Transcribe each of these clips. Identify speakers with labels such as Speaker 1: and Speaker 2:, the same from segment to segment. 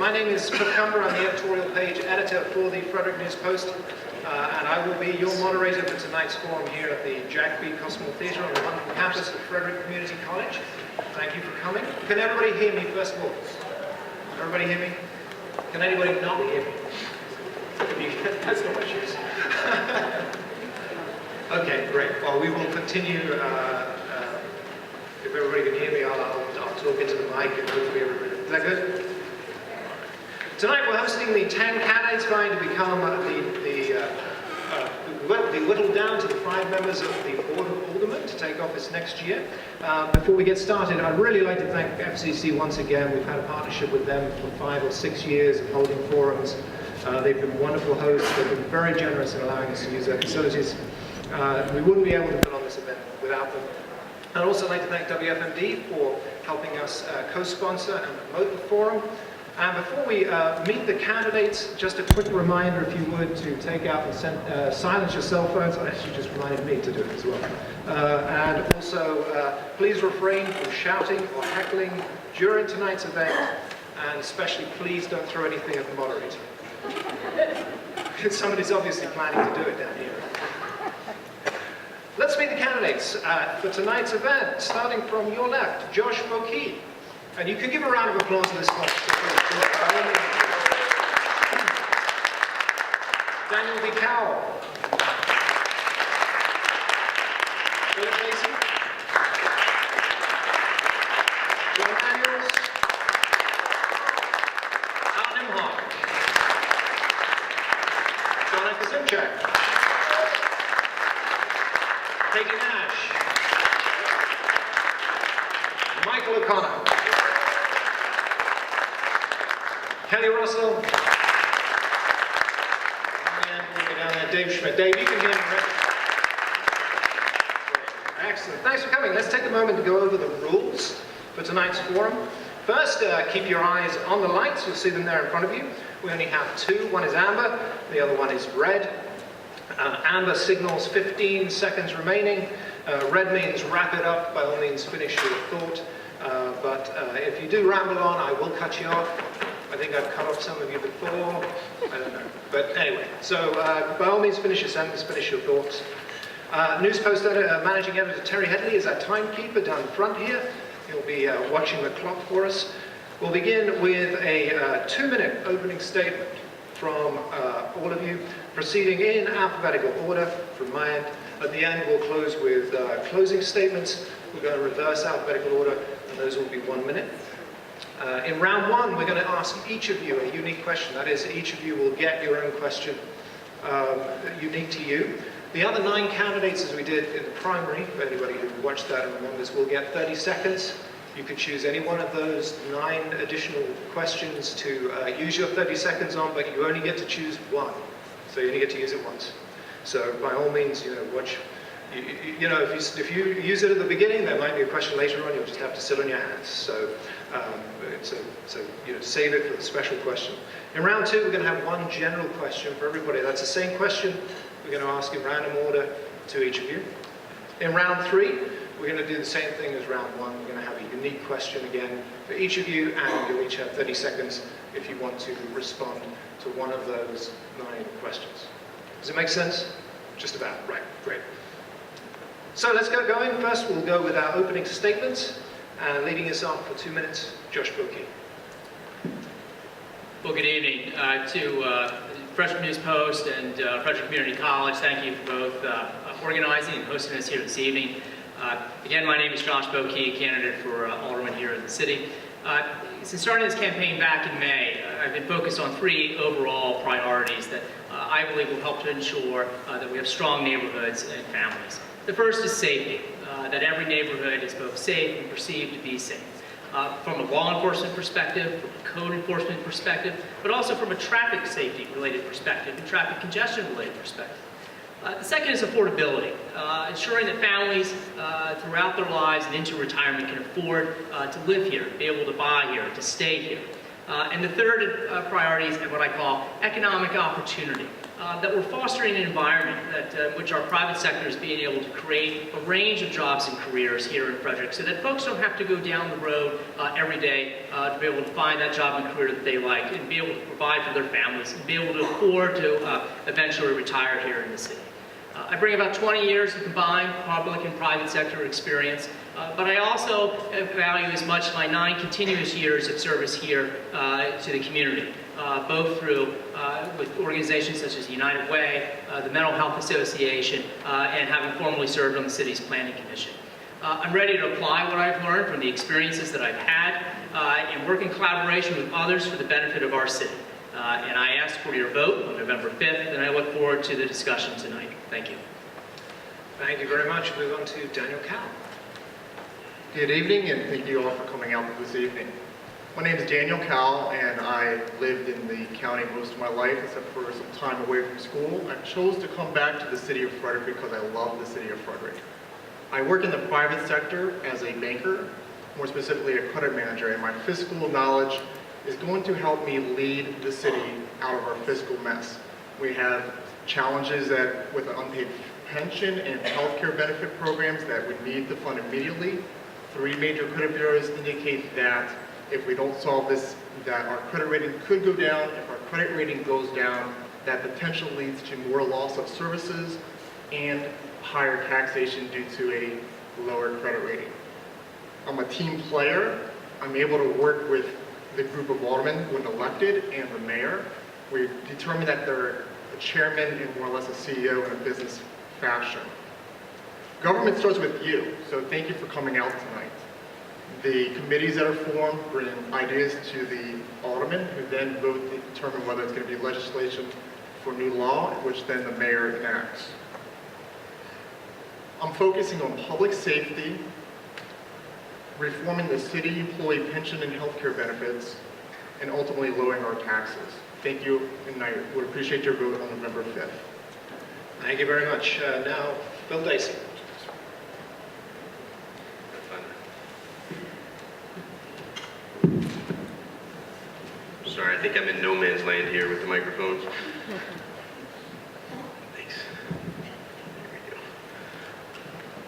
Speaker 1: My name is Cliff Cumber. I'm the editorial page editor for the Frederick News Post, and I will be your moderator for tonight's forum here at the Jack B. Cosmore Theatre on the wonderful campus of Frederick Community College. Thank you for coming. Can everybody hear me, first of all? Everybody hear me? Can anybody not hear me? That's no issues. Okay, great. Well, we will continue. If everybody can hear me, I'll talk into the mic and hopefully everybody. Is that good? Tonight we're hosting the 10 candidates vying to become the whittled down to the 5 members of the Board of Aldermen to take office next year. Before we get started, I'd really like to thank FCC once again. We've had a partnership with them for 5 or 6 years of holding forums. They've been wonderful hosts. They've been very generous in allowing us to use their facilities. We wouldn't be able to put on this event without them. I'd also like to thank WFMD for helping us co-sponsor and promote the forum. And before we meet the candidates, just a quick reminder, if you would, to take out and silence your cell phones. I actually just reminded me to do it as well. And also, please refrain from shouting or heckling during tonight's event, and especially please don't throw anything at the moderator. Somebody's obviously planning to do it down here. Let's meet the candidates for tonight's event, starting from your left, Josh Bokee. And you can give a round of applause to this one. Daniel B. Cowell. Philip Mason. John Daniels. Alan Imhoff. John F. Simchak. Peggy Nash. Michael O'Connor. Kelly Russell. And we'll go down there, Dave Schmidt. Dave, you can hear me, right? Excellent. Thanks for coming. Let's take a moment to go over the rules for tonight's forum. First, keep your eyes on the lights. You'll see them there in front of you. We only have 2. One is amber, the other one is red. Amber signals 15 seconds remaining. Red means wrap it up. By all means, finish your thought. But if you do ramble on, I will cut you off. I think I've cut off some of you before. I don't know. But anyway, so by all means, finish your sentence, finish your thoughts. News Post Managing Editor Terry Headley is our timekeeper down front here. He'll be watching the clock for us. We'll begin with a 2-minute opening statement from all of you, proceeding in alphabetical order from my end. At the end, we'll close with closing statements. We're going to reverse alphabetical order, and those will be 1 minute. In round 1, we're going to ask each of you a unique question. That is, each of you will get your own question unique to you. The other 9 candidates, as we did in the primary, for anybody who watched that and remembers, will get 30 seconds. You could choose any one of those 9 additional questions to use your 30 seconds on, but you only get to choose one. So you only get to use it once. So by all means, watch. If you use it at the beginning, there might be a question later on. You'll just have to sit on your hands. So, save it for the special question. In round 2, we're going to have one general question for everybody. That's the same question we're going to ask in random order to each of you. In round 3, we're going to do the same thing as round 1. We're going to have a unique question again for each of you, and you'll each have 30 seconds if you want to respond to one of those 9 questions. Does it make sense? Just about. Right. Great. So let's get going. First, we'll go with our opening statements, and leading us off for 2 minutes, Josh Bokee.
Speaker 2: Well, good evening to Frederick News Post and Frederick Community College. Thank you for both organizing and hosting us here this evening. Again, my name is Josh Bokee, candidate for Alderman here in the city. Since starting this campaign back in May, I've been focused on 3 overall priorities that I believe will help to ensure that we have strong neighborhoods and families. The first is safety, that every neighborhood is both safe and perceived to be safe. From a law enforcement perspective, from a code enforcement perspective, but also from a traffic safety related perspective and traffic congestion related perspective. The second is affordability, ensuring that families throughout their lives and into retirement can afford to live here, be able to buy here, to stay here. And the third priority is what I call economic opportunity. That we're fostering an environment that which our private sector is being able to create a range of jobs and careers here in Frederick, so that folks don't have to go down the road every day to be able to find that job and career that they like, and be able to provide for their families, and be able to afford to eventually retire here in the city. I bring about 20 years of combined public and private sector experience, but I also value as much my 9 continuous years of service here to the community, both through with organizations such as the United Way, the Mental Health Association, and having formerly served on the city's planning commission. I'm ready to apply what I've learned from the experiences that I've had and work in collaboration with others for the benefit of our city. And I ask for your vote on November 5th, and I look forward to the discussion tonight. Thank you.
Speaker 1: Thank you very much. Move on to Daniel Cowell.
Speaker 3: Good evening, and thank you all for coming out this evening. My name is Daniel Cowell, and I lived in the county most of my life, except for some time away from school. I chose to come back to the city of Frederick because I love the city of Frederick. I work in the private sector as a banker, more specifically a credit manager, and my fiscal knowledge is going to help me lead the city out of our fiscal mess. We have challenges with an unpaid pension and healthcare benefit programs that we need to fund immediately. 3 major credit bureaus indicate that if we don't solve this, that our credit rating could go down. If our credit rating goes down, that potential leads to more loss of services and higher taxation due to a lower credit rating. I'm a team player. I'm able to work with the group of aldermen when elected and the mayor. We determine that they're a chairman and more or less a CEO in a business fashion. Government starts with you, so thank you for coming out tonight. The committees that are formed bring ideas to the aldermen, who then vote to determine whether it's going to be legislation for new law, which then the mayor enacts. I'm focusing on public safety, reforming the city employee pension and healthcare benefits, and ultimately lowering our taxes. Thank you, and I would appreciate your vote on November 5th.
Speaker 1: Thank you very much. Now, Bill Dacey.
Speaker 4: Sorry, I think I'm in no man's land here with the microphones. Thanks. Here we go.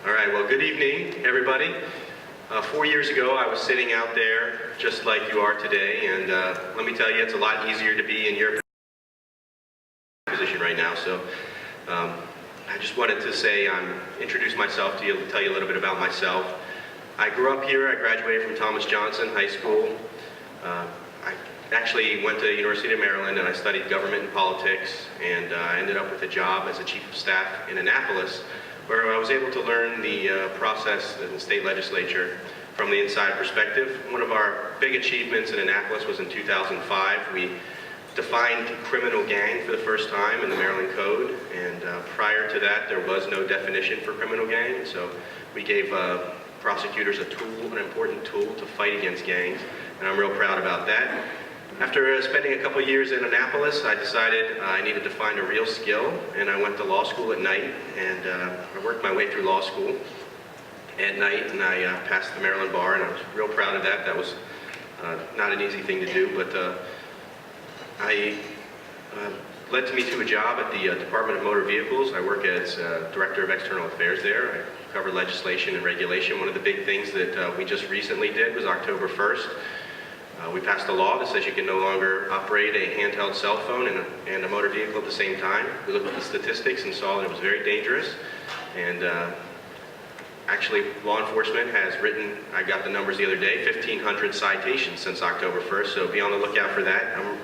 Speaker 4: All right, well, good evening, everybody. 4 years ago, I was sitting out there just like you are today, and let me tell you, it's a lot easier to be in your position right now. So I just wanted to say, introduce myself to you, tell you a little bit about myself. I grew up here. I graduated from Thomas Johnson High School. I actually went to the University of Maryland, and I studied government and politics, and I ended up with a job as a chief of staff in Annapolis, where I was able to learn the process in the state legislature from the inside perspective. One of our big achievements in Annapolis was in 2005. We defined criminal gang for the first time in the Maryland Code, and prior to that there was no definition for criminal gang, so we gave prosecutors a tool, an important tool to fight against gangs, and I'm real proud about that. After spending a couple years in Annapolis, I decided I needed to find a real skill, and I went to law school at night, and I worked my way through law school at night, and I passed the Maryland bar, and I was real proud of that. That was not an easy thing to do, but led me to a job at the Department of Motor Vehicles. I work as Director of External Affairs there. I cover legislation and regulation. One of the big things that we just recently did was October 1st. We passed a law that says you can no longer operate a handheld cell phone and a motor vehicle at the same time. We looked at the statistics and saw that it was very dangerous. And actually, law enforcement has written, I got the numbers the other day, 1,500 citations since October 1st, so be on the lookout for that. I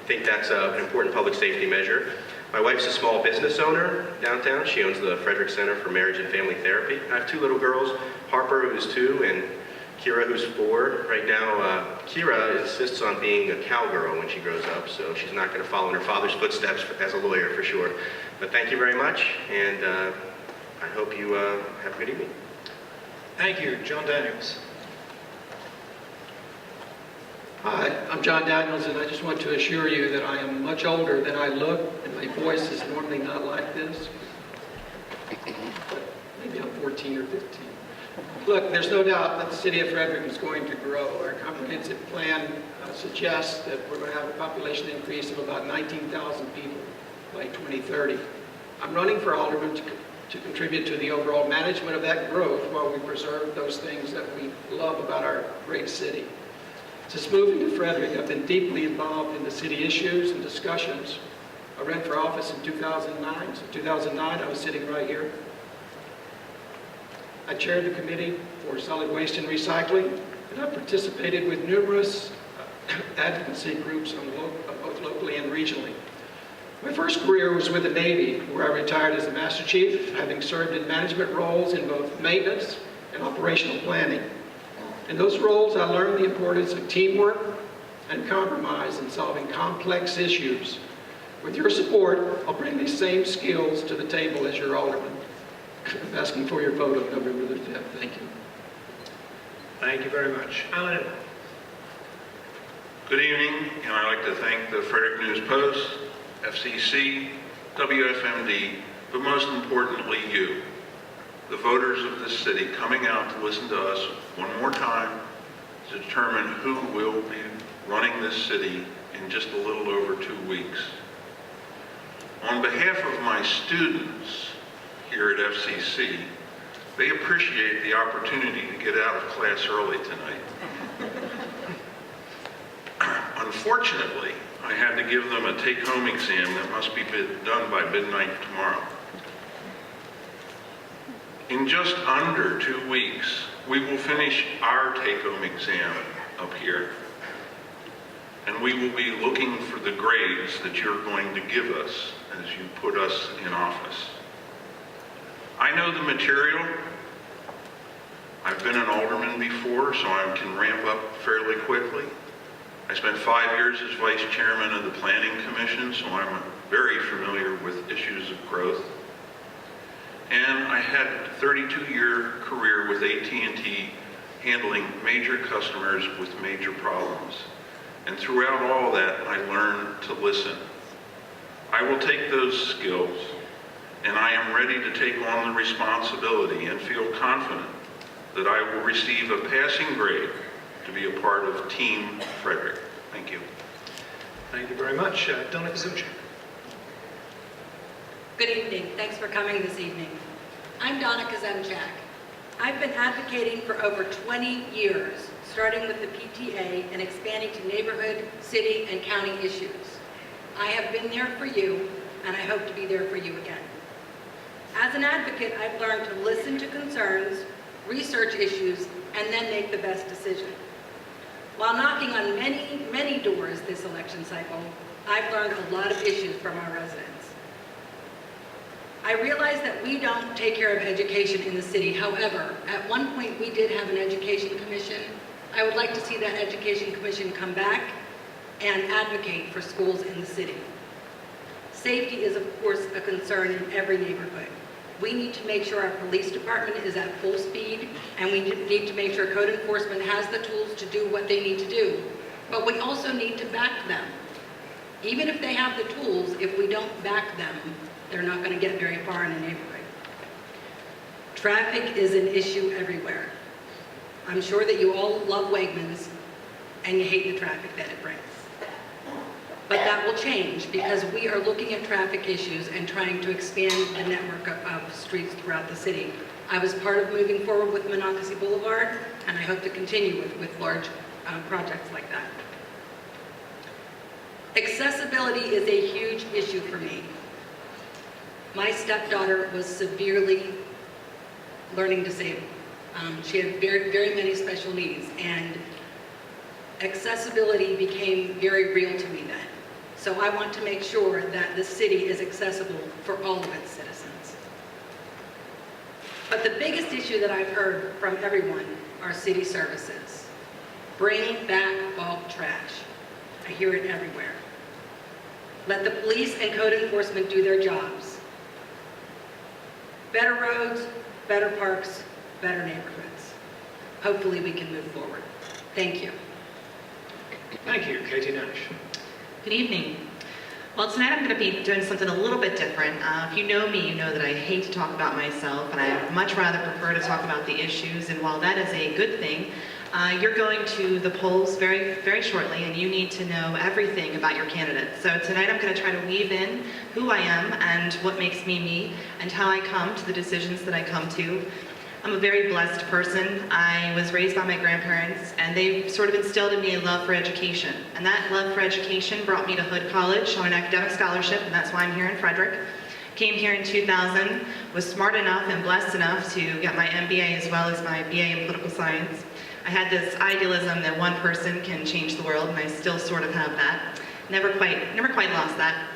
Speaker 4: think that's an important public safety measure. My wife's a small business owner downtown. She owns the Frederick Center for Marriage and Family Therapy. I have 2 little girls, Harper, who's 2, and Kira, who's 4. Right now, Kira insists on being a cowgirl when she grows up, so she's not going to follow in her father's footsteps as a lawyer for sure. But thank you very much, and I hope you have a good evening.
Speaker 1: Thank you. John Daniels.
Speaker 5: Hi, I'm John Daniels, and I just want to assure you that I am much older than I look, and my voice is normally not like this. But maybe I'm 14 or 15. Look, there's no doubt that the city of Frederick is going to grow. Our comprehensive plan suggests that we're going to have a population increase of about 19,000 people by 2030. I'm running for alderman to contribute to the overall management of that growth while we preserve those things that we love about our great city. Since moving to Frederick, I've been deeply involved in the city issues and discussions. I ran for office in 2009. So 2009, I was sitting right here. I chaired the Committee for Solid Waste and Recycling, and I participated with numerous advocacy groups both locally and regionally. My first career was with the Navy, where I retired as a Master Chief, having served in management roles in both maintenance and operational planning. In those roles, I learned the importance of teamwork and compromise in solving complex issues. With your support, I'll bring these same skills to the table as your alderman. I'm asking for your vote on November the 5th. Thank you.
Speaker 1: Thank you very much. Alan?
Speaker 6: Good evening, and I'd like to thank the Frederick News Post, FCC, WFMD, but most importantly you, the voters of this city, coming out to listen to us one more time to determine who will be running this city in just a little over 2 weeks. On behalf of my students here at FCC, they appreciate the opportunity to get out of class early tonight. Unfortunately, I had to give them a take-home exam that must be done by midnight tomorrow. In just under 2 weeks, we will finish our take-home exam up here, and we will be looking for the grades that you're going to give us as you put us in office. I know the material. I've been an alderman before, so I can ramp up fairly quickly. I spent 5 years as vice chairman of the Planning Commission, so I'm very familiar with issues of growth. And I had a 32-year career with AT&T handling major customers with major problems. And throughout all that, I learned to listen. I will take those skills, and I am ready to take on the responsibility and feel confident that I will receive a passing grade to be a part of Team Frederick. Thank you.
Speaker 1: Thank you very much. Donna Kazuchi.
Speaker 7: Good evening. Thanks for coming this evening. I'm Donna Kazemchak. I've been advocating for over 20 years, starting with the PTA and expanding to neighborhood, city, and county issues. I have been there for you, and I hope to be there for you again. As an advocate, I've learned to listen to concerns, research issues, and then make the best decision. While knocking on many, many doors this election cycle, I've learned a lot of issues from our residents. I realize that we don't take care of education in the city. However, at one point we did have an education commission. I would like to see that education commission come back and advocate for schools in the city. Safety is, of course, a concern in every neighborhood. We need to make sure our police department is at full speed, and we need to make sure code enforcement has the tools to do what they need to do. But we also need to back them. Even if they have the tools, if we don't back them, they're not going to get very far in a neighborhood. Traffic is an issue everywhere. I'm sure that you all love Wegmans, and you hate the traffic that it brings. But that will change because we are looking at traffic issues and trying to expand the network of streets throughout the city. I was part of moving forward with Monocacy Boulevard, and I hope to continue with large projects like that. Accessibility is a huge issue for me. My stepdaughter was severely learning disabled. She had very, very many special needs, and accessibility became very real to me then. So I want to make sure that the city is accessible for all of its citizens. But the biggest issue that I've heard from everyone are city services. Bring back bulk trash. I hear it everywhere. Let the police and code enforcement do their jobs. Better roads, better parks, better neighborhoods. Hopefully we can move forward. Thank you.
Speaker 1: Thank you, Katie Nash.
Speaker 8: Good evening. Well, tonight I'm going to be doing something a little bit different. If you know me, you know that I hate to talk about myself, and I much rather prefer to talk about the issues. And while that is a good thing, you're going to the polls very, very shortly, and you need to know everything about your candidate. So tonight I'm going to try to weave in who I am and what makes me me, and how I come to the decisions that I come to. I'm a very blessed person. I was raised by my grandparents, and they sort of instilled in me a love for education. And that love for education brought me to Hood College on an academic scholarship, and that's why I'm here in Frederick. Came here in 2000, was smart enough and blessed enough to get my MBA as well as my BA in political science. I had this idealism that one person can change the world, and I still sort of have that. Never quite lost that.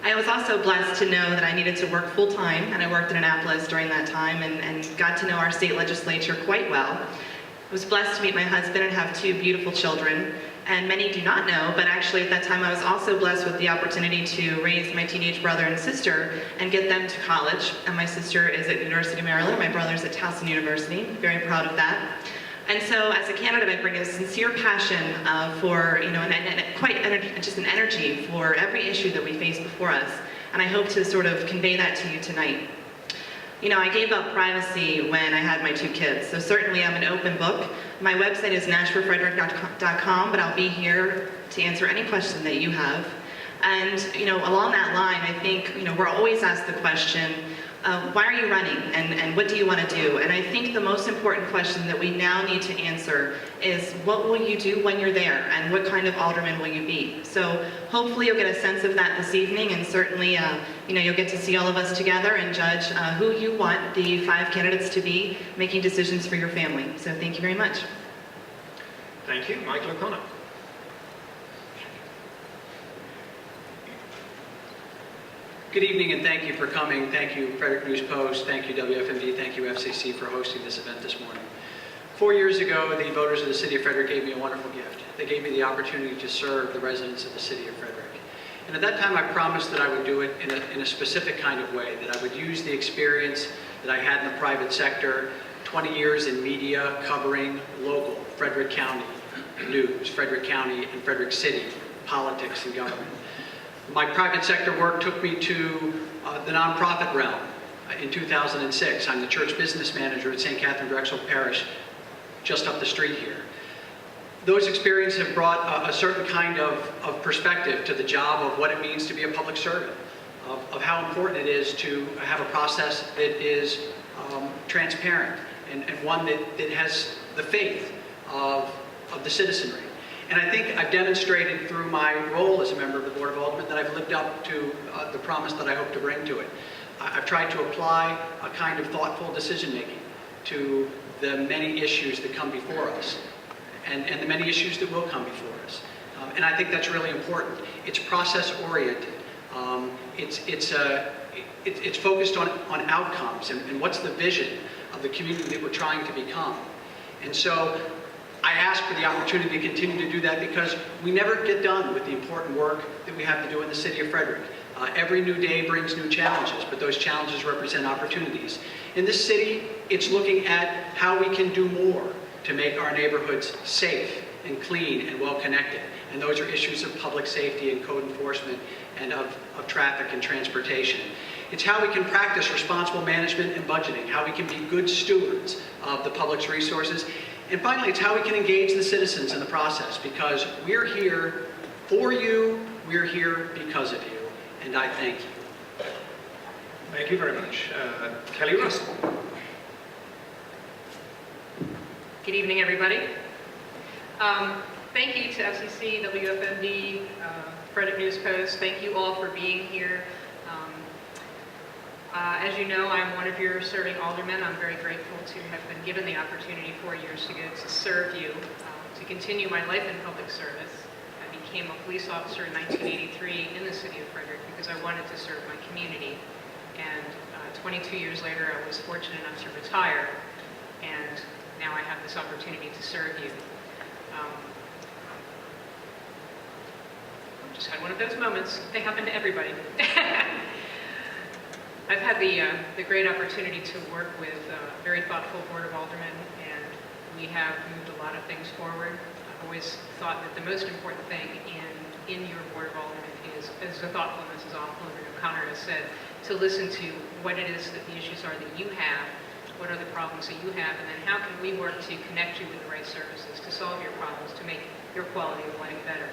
Speaker 8: I was also blessed to know that I needed to work full-time, and I worked in Annapolis during that time and got to know our state legislature quite well. I was blessed to meet my husband and have 2 beautiful children, and many do not know, but actually at that time I was also blessed with the opportunity to raise my teenage brother and sister and get them to college. And my sister is at University of Maryland, my brother's at Towson University. Very proud of that. And so, as a candidate, I bring a sincere passion for, just an energy for every issue that we face before us. And I hope to sort of convey that to you tonight. You know, I gave up privacy when I had my 2 kids, so certainly I'm an open book. My website is nashforfrederick.com, but I'll be here to answer any question that you have. And, you know, along that line, I think, you know, we're always asked the question, why are you running, and what do you want to do? And I think the most important question that we now need to answer is, what will you do when you're there, and what kind of alderman will you be? So hopefully you'll get a sense of that this evening, and certainly you'll get to see all of us together and judge who you want the 5 candidates to be, making decisions for your family. So thank you very much.
Speaker 1: Thank you. Michael O'Connor.
Speaker 5: Good evening, and thank you for coming. Thank you, Frederick News Post. Thank you, WFMD. Thank you, FCC, for hosting this event this morning. 4 years ago, the voters of the city of Frederick gave me a wonderful gift. They gave me the opportunity to serve the residents of the city of Frederick. And at that time, I promised that I would do it in a specific kind of way, that I would use the experience that I had in the private sector, 20 years in media covering local Frederick County news, Frederick County and Frederick City, politics and government. My private sector work took me to the nonprofit realm in 2006. I'm the church business manager at St. Catherine Drexel Parish, just up the street here. Those experiences have brought a certain kind of perspective to the job of what it means to be a public servant, of how important it is to have a process that is transparent and one that has the faith of the citizenry. And I think I've demonstrated through my role as a member of the Board of Aldermen that I've lived up to the promise that I hope to bring to it. I've tried to apply a kind of thoughtful decision-making to the many issues that come before us and the many issues that will come before us. And I think that's really important. It's process-oriented. It's focused on outcomes and what's the vision of the community that we're trying to become. And so I ask for the opportunity to continue to do that because we never get done with the important work that we have to do in the city of Frederick. Every new day brings new challenges, but those challenges represent opportunities. In this city, it's looking at how we can do more to make our neighborhoods safe and clean and well-connected. And those are issues of public safety and code enforcement and of traffic and transportation. It's how we can practice responsible management and budgeting, how we can be good stewards of the public's resources. And finally, it's how we can engage the citizens in the process, because we're here for you, we're here because of you, and I thank you.
Speaker 1: Thank you very much. Kelly Russell.
Speaker 9: Good evening, everybody. Thank you to FCC, WFMD, Frederick News Post. Thank you all for being here. As you know, I'm one of your serving aldermen. I'm very grateful to have been given the opportunity 4 years ago to serve you, to continue my life in public service. I became a police officer in 1983 in the city of Frederick because I wanted to serve my community. And 22 years later, I was fortunate enough to retire, and now I have this opportunity to serve you. I just had one of those moments. They happen to everybody. I've had the great opportunity to work with a very thoughtful Board of Aldermen, and we have moved a lot of things forward. I've always thought that the most important thing in in your Board of Aldermen is the thoughtfulness, as Alderman O'Connor has said, to listen to what it is that the issues are that you have, what are the problems that you have, and then how can we work to connect you with the right services to solve your problems, to make your quality of life better.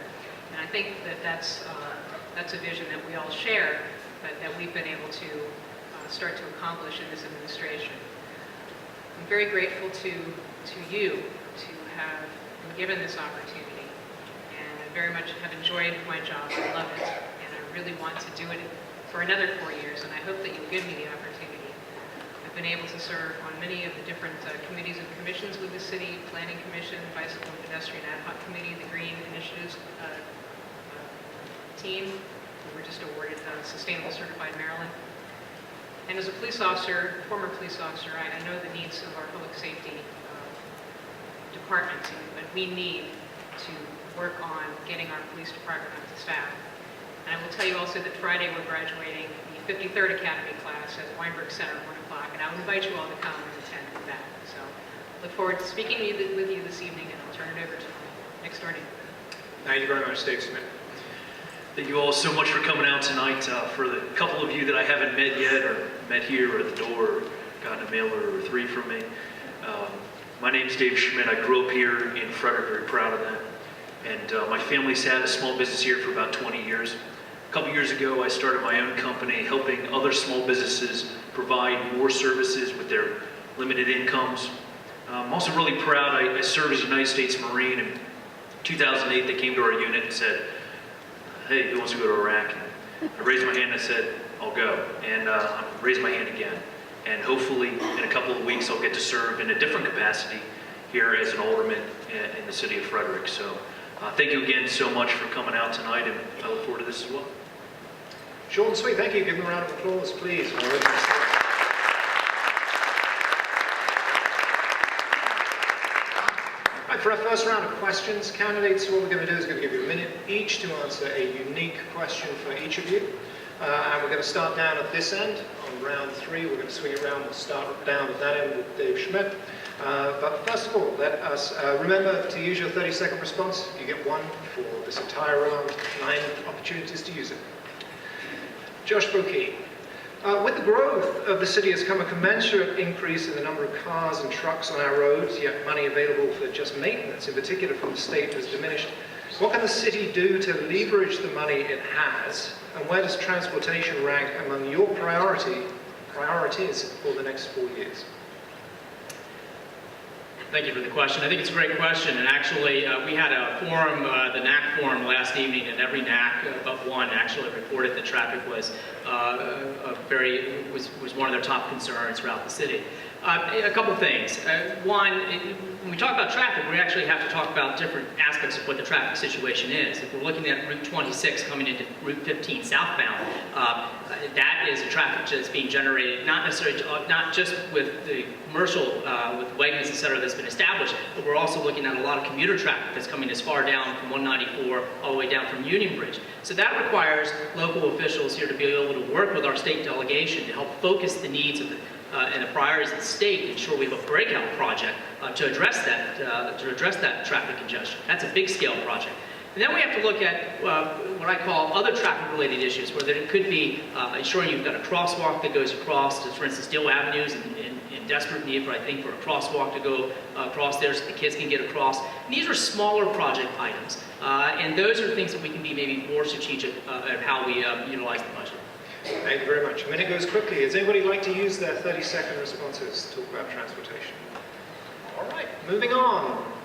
Speaker 9: And I think that that's a vision that we all share, but that we've been able to start to accomplish in this administration. I'm very grateful to you to have been given this opportunity, and I very much have enjoyed my job. I love it, and I really want to do it for another 4 years, and I hope that you'll give me the opportunity. I've been able to serve on many of the different committees and commissions with the city, Planning Commission, Bicycle and Pedestrian Ad Hoc Committee, the Green Initiatives team. We were just awarded Sustainable Certified Maryland. And as a police officer, former police officer, I know the needs of our public safety departments, and we need to work on getting our police department up to staff. And I will tell you also that Friday we're graduating the 53rd Academy class at Weinberg Center at 1 o'clock, and I would invite you all to come and attend that. So look forward to speaking with you this evening, and I'll turn it over to my next door neighbor.
Speaker 1: Thank you very much, Dave Smith.
Speaker 10: Thank you all so much for coming out tonight. For the couple of you that I haven't met yet, or met here or at the door, or gotten a mailer or 3 from me. My name's Dave Schmidt. I grew up here in Frederick, very proud of that. And my family's had a small business here for about 20 years. A couple years ago, I started my own company helping other small businesses provide more services with their limited incomes. I'm also really proud. I served as a United States Marine. In 2008, they came to our unit and said, "Hey, who wants to go to Iraq?" And I raised my hand and I said, "I'll go." And I raised my hand again. And hopefully, in a couple of weeks, I'll get to serve in a different capacity here as an alderman in the city of Frederick. So thank you again so much for coming out tonight, and I look forward to this as well.
Speaker 1: Short and sweet, thank you. Give them a round of applause, please. Right, for our first round of questions, candidates, what we're going to do is going to give you a minute each to answer a unique question for each of you. And we're going to start down at this end. On round 3, we're going to swing it around. We'll start down at that end with Dave Schmidt. But first of all, let us remember to use your 30-second response. You get 1 for this entire round, 9 opportunities to use it. Josh Bokey. With the growth of the city has come a commensurate increase in the number of cars and trucks on our roads, yet money available for just maintenance, in particular from the state, has diminished. What can the city do to leverage the money it has, and where does transportation rank among your priorities for the next 4 years?
Speaker 2: Thank you for the question. I think it's a great question, and actually we had a forum, the NAC forum last evening, and every NAC but one actually reported that traffic was was one of their top concerns throughout the city. A couple things. One, when we talk about traffic, we actually have to talk about different aspects of what the traffic situation is. If we're looking at Route 26 coming into Route 15 southbound, that is a traffic that's being generated not necessarily, not just with the commercial, with Wegmans, et cetera, that's been established, but we're also looking at a lot of commuter traffic that's coming as far down from 194 all the way down from Union Bridge. So that requires local officials here to be able to work with our state delegation to help focus the needs of the and the priorities of the state to ensure we have a breakout project to address that traffic congestion. That's a big scale project. And then we have to look at what I call other traffic-related issues, where it could be ensuring you've got a crosswalk that goes across, for instance, Deal Avenues in desperate need for, I think, for a crosswalk to go across there so the kids can get across. And these are smaller project items, and those are things that we can be maybe more strategic at how we utilize the budget.
Speaker 1: Thank you very much. A minute goes quickly. Does anybody like to use their 30-second responses to talk about transportation? All right, moving on.